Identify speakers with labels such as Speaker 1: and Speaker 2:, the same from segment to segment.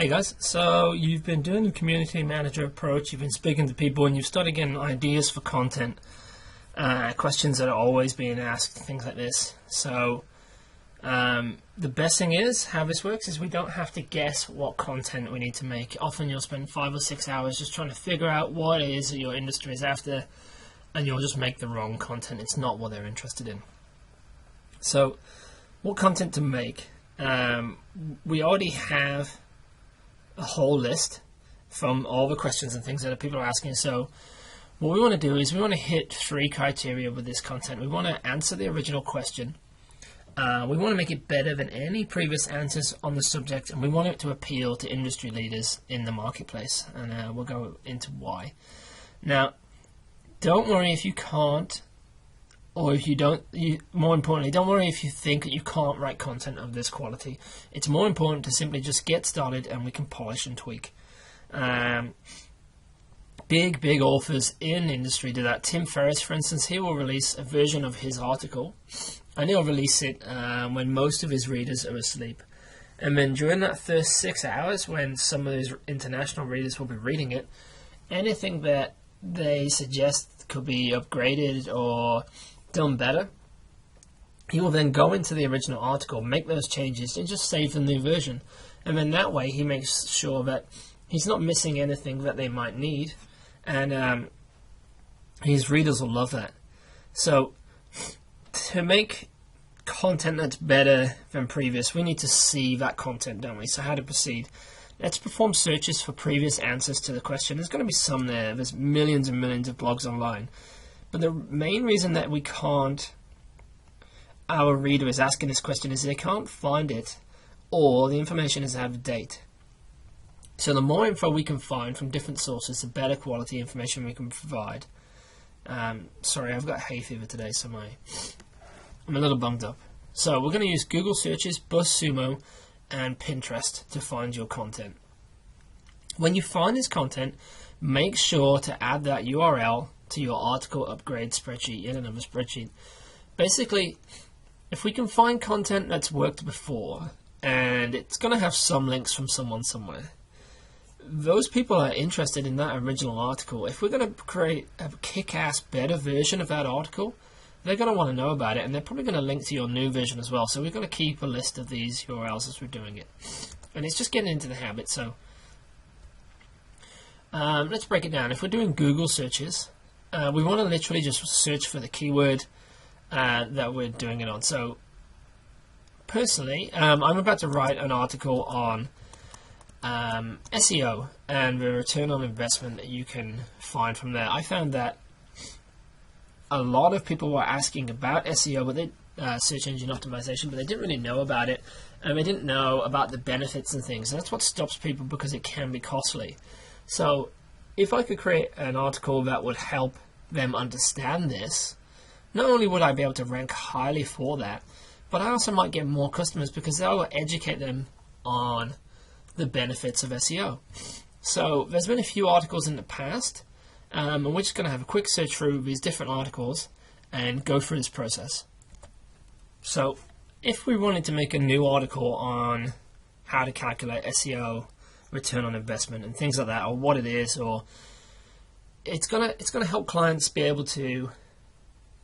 Speaker 1: Hey guys, so you've been doing the community manager approach, you've been speaking to people and you've started getting ideas for content, questions that are always being asked, things like this. So the best thing is, how this works is we don't have to guess what content we need to make. Often you'll spend 5 or 6 hours just trying to figure out what it is that your industry is after, and you'll just make the wrong content. It's not what they're interested in. So what content to make? We already have a whole list from all the questions and things that people are asking. So what we want to do is we want to hit 3 criteria with this content. We want to answer the original question. We want to make it better than any previous answers on the subject, and we want it to appeal to industry leaders in the marketplace, and we'll go into why. Now, don't worry if you can't, or if you don't. More importantly, don't worry if you think that you can't write content of this quality. It's more important to simply just get started, and we can polish and tweak. Big authors in the industry do that. Tim Ferriss, for instance, he will release a version of his article, and he'll release it when most of his readers are asleep. And then during that first 6 hours, when some of his international readers will be reading it, anything that they suggest could be upgraded or done better, he will then go into the original article, make those changes, and just save the new version. And then that way he makes sure that he's not missing anything that they might need, and his readers will love that. So to make content that's better than previous, we need to see that content, don't we? So how to proceed? Let's perform searches for previous answers to the question. There's going to be some there. There's millions and millions of blogs online. But the main reason that we can't, our reader is asking this question, is they can't find it, or the information is out of date. So the more info we can find from different sources, the better quality information we can provide. Sorry, I've got hay fever today, so I'm a little bunged up. So we're going to use Google searches, BuzzSumo, and Pinterest to find your content. When you find this content, make sure to add that URL to your article upgrade spreadsheet, yet another spreadsheet. Basically, if we can find content that's worked before, and it's going to have some links from someone somewhere, those people are interested in that original article. If we're going to create a kick-ass better version of that article, they're going to want to know about it, and they're probably going to link to your new version as well. So we're going to keep a list of these URLs as we're doing it. And it's just getting into the habit. So let's break it down. If we're doing Google searches, we want to literally just search for the keyword that we're doing it on. So personally, I'm about to write an article on SEO and the return on investment that you can find from there. I found that a lot of people were asking about SEO, but they search engine optimization, but they didn't really know about it, and they didn't know about the benefits and things. And that's what stops people, because it can be costly. So if I could create an article that would help them understand this, not only would I be able to rank highly for that, but I also might get more customers, because that will educate them on the benefits of SEO. So there's been a few articles in the past, and we're just going to have a quick search through these different articles and go through this process. So if we wanted to make a new article on how to calculate SEO, return on investment, and things like that, or what it is, or it's gonna help clients be able to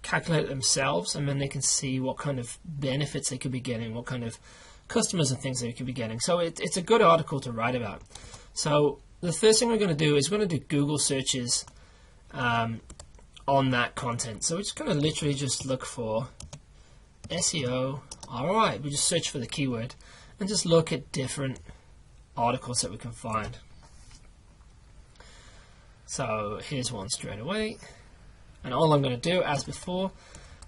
Speaker 1: calculate it themselves, and then they can see what kind of benefits they could be getting, what kind of customers and things they could be getting. So it's a good article to write about. So the first thing we're going to do is we're going to do Google searches on that content. So we're just going to literally just look for SEO ROI. We just search for the keyword and just look at different articles that we can find. So here's one straight away. And all I'm going to do, as before,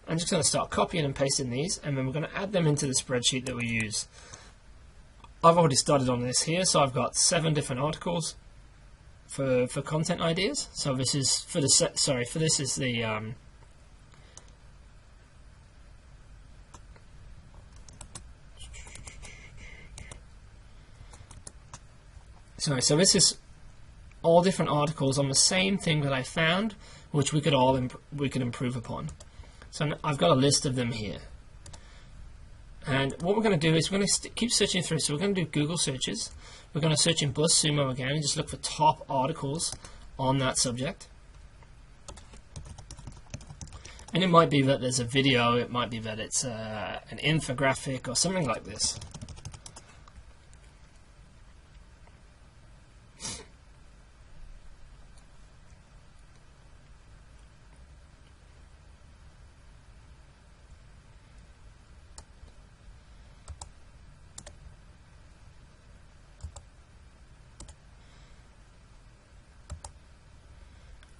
Speaker 1: I'm just going to start copying and pasting these, and then we're going to add them into the spreadsheet that we use. I've already started on this here, so I've got 7 different articles for content ideas. So this is for the this is the so this is all different articles on the same thing that I found, which we could improve upon. So I've got a list of them here. And what we're going to do is we're going to keep searching through. So we're going to do Google searches. We're going to search in BuzzSumo again and just look for top articles on that subject. And it might be that there's a video, it might be that it's an infographic or something like this.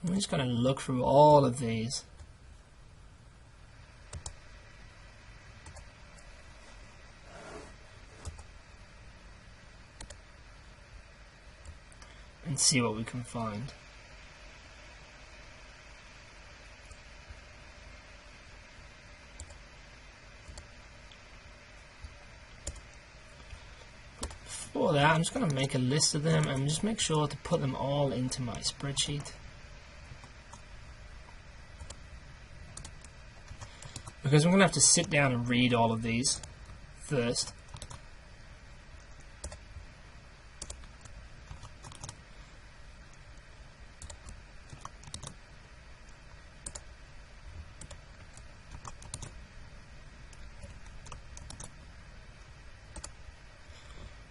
Speaker 1: I'm just going to look through all of these. And see what we can find. For that, I'm just going to make a list of them and just make sure to put them all into my spreadsheet. Because I'm going to have to sit down and read all of these first.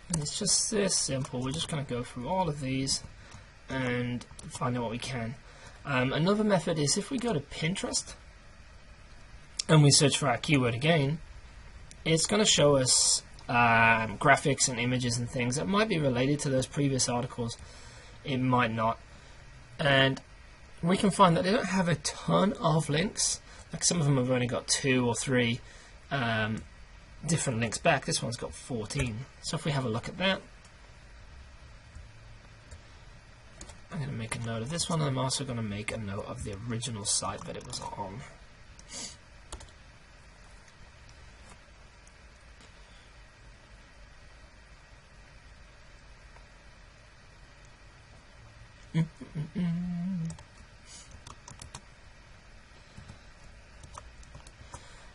Speaker 1: And it's just this simple. We're just going to go through all of these and find out what we can. Another method is if we go to Pinterest and we search for our keyword again, it's going to show us graphics and images and things that might be related to those previous articles. It might not. And we can find that they don't have a ton of links. Like some of them have only got 2 or 3 different links back. This one's got 14. So if we have a look at that, I'm going to make a note of this one, and I'm also going to make a note of the original site that it was on.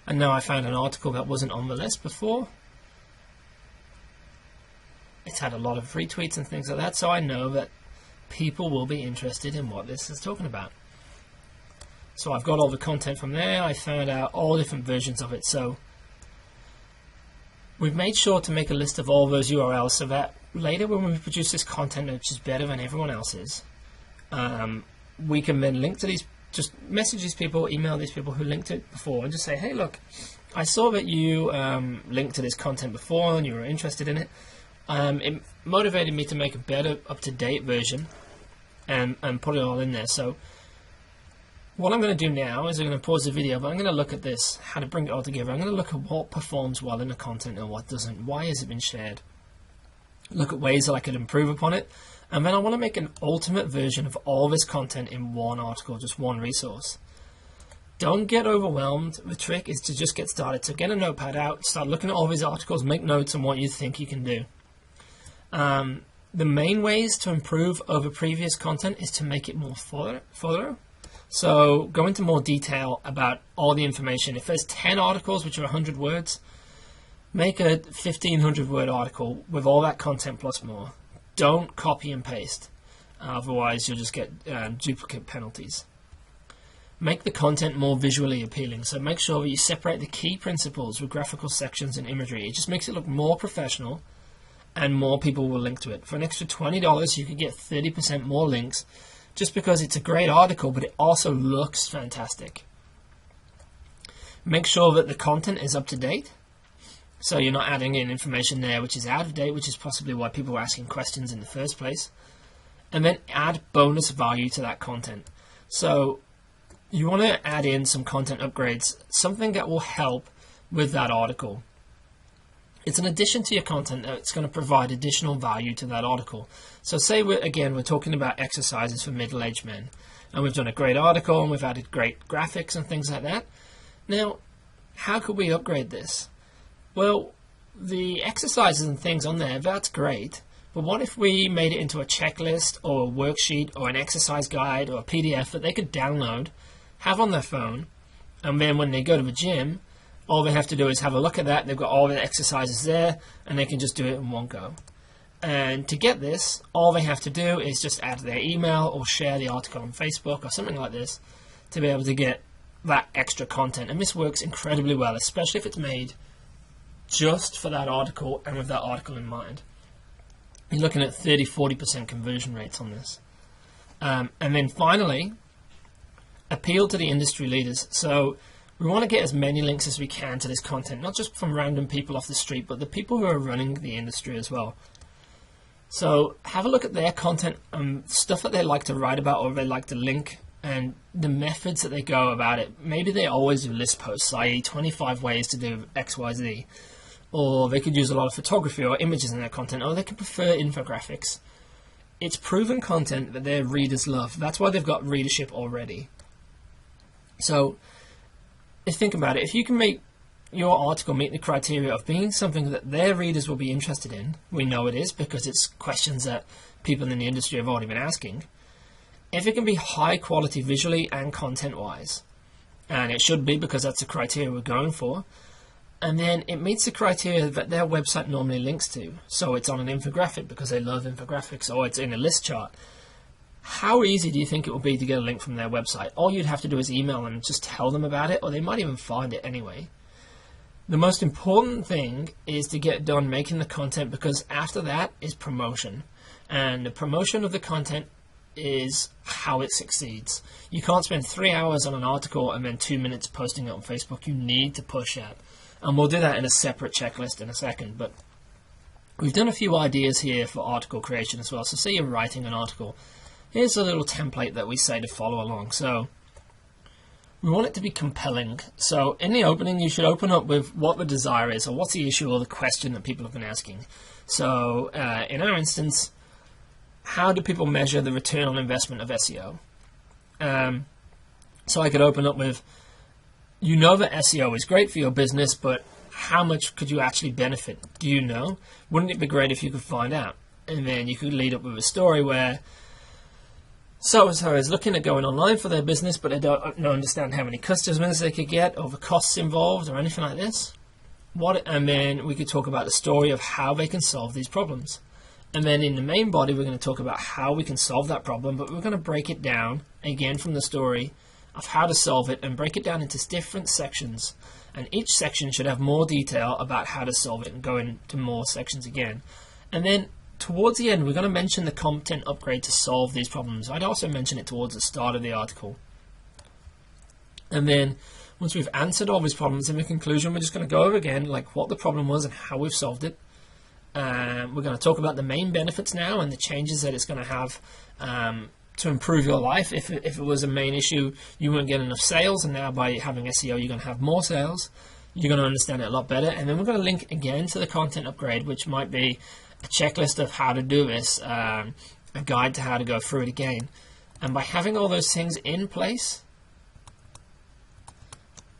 Speaker 1: And now I found an article that wasn't on the list before. It's had a lot of retweets and things like that, so I know that people will be interested in what this is talking about. So I've got all the content from there. I found out all different versions of it. So we've made sure to make a list of all those URLs so that later when we produce this content, which is better than everyone else's, we can then link to these, just message these people, email these people who linked it before, and just say, hey, look, I saw that you linked to this content before and you were interested in it. It motivated me to make a better, up-to-date version and put it all in there. So what I'm going to do now is I'm going to pause the video, but I'm going to look at this, how to bring it all together. I'm going to look at what performs well in the content and what doesn't. Why has it been shared? Look at ways that I could improve upon it. And then I want to make an ultimate version of all this content in one article, just one resource. Don't get overwhelmed. The trick is to just get started. So get a notepad out, start looking at all these articles, make notes on what you think you can do. The main ways to improve over previous content is to make it more thorough. So go into more detail about all the information. If there's 10 articles which are 100 words, make a 1,500 word article with all that content plus more. Don't copy and paste, otherwise you'll just get duplicate penalties. Make the content more visually appealing, so make sure that you separate the key principles with graphical sections and imagery. It just makes it look more professional and more people will link to it. For an extra $20 you could get 30% more links just because it's a great article, but it also looks fantastic. Make sure that the content is up to date. So you're not adding in information there which is out of date, which is possibly why people are asking questions in the first place. And then add bonus value to that content. So you want to add in some content upgrades, something that will help with that article. It's an addition to your content that's going to provide additional value to that article. So say we're talking about exercises for middle-aged men, and we've done a great article and we've added great graphics and things like that. Now, how could we upgrade this? Well, the exercises and things on there, that's great. But what if we made it into a checklist or a worksheet or an exercise guide or a PDF that they could download, have on their phone, and then when they go to the gym, All they have to do is have a look at that. They've got all the exercises there, and they can just do it in one go. And to get this, all they have to do is just add their email or share the article on Facebook or something like this to be able to get that extra content. And this works incredibly well, especially if it's made just for that article and with that article in mind. You're looking at 30-40% conversion rates on this. And then finally, appeal to the industry leaders. So we want to get as many links as we can to this content, not just from random people off the street, but the people who are running the industry as well. So have a look at their content, stuff that they like to write about or they like to link, and the methods that they go about it. Maybe they always do list posts, i.e. 25 ways to do X, Y, Z. Or they could use a lot of photography or images in their content, or they could prefer infographics. It's proven content that their readers love. That's why they've got readership already. So think about it. If you can make your article meet the criteria of being something that their readers will be interested in, we know it is because it's questions that people in the industry have already been asking. If it can be high quality visually and content wise, and it should be because that's the criteria we're going for, and then it meets the criteria that their website normally links to, so it's on an infographic because they love infographics, or it's in a list chart, how easy do you think it will be to get a link from their website? All you'd have to do is email them and just tell them about it, or they might even find it anyway. The most important thing is to get done making the content, because after that is promotion. And the promotion of the content is how it succeeds. You can't spend 3 hours on an article and then 2 minutes posting it on Facebook. You need to push out. And we'll do that in a separate checklist in a second. But we've done a few ideas here for article creation as well. So say you're writing an article. Here's a little template that we say to follow along. So we want it to be compelling. So in the opening, you should open up with what the desire is, or what's the issue or the question that people have been asking. So in our instance, how do people measure the return on investment of SEO? So I could open up with, you know that SEO is great for your business, but how much could you actually benefit? Do you know? Wouldn't it be great if you could find out? And then you could lead up with a story where so-and-so is looking at going online for their business, but they don't understand how many customers they could get or the costs involved or anything like this. And then we could talk about the story of how they can solve these problems. And then in the main body, we're going to talk about how we can solve that problem, but we're going to break it down, again from the story, of how to solve it, and break it down into different sections. And each section should have more detail about how to solve it and go into more sections again. And then towards the end, we're going to mention the content upgrade to solve these problems. I'd also mention it towards the start of the article. And then once we've answered all these problems, in the conclusion, we're just going to go over again like what the problem was and how we've solved it. We're going to talk about the main benefits now and the changes that it's going to have to improve your life. If it was a main issue, you weren't getting enough sales, and now by having SEO, you're going to have more sales. You're going to understand it a lot better. And then we're going to link again to the content upgrade, which might be a checklist of how to do this, a guide to how to go through it again. And by having all those things in place,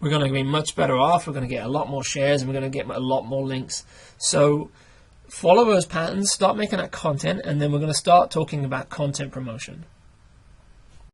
Speaker 1: we're going to be much better off. We're going to get a lot more shares, and we're going to get a lot more links. So follow those patterns, start making that content, and then we're going to start talking about content promotion.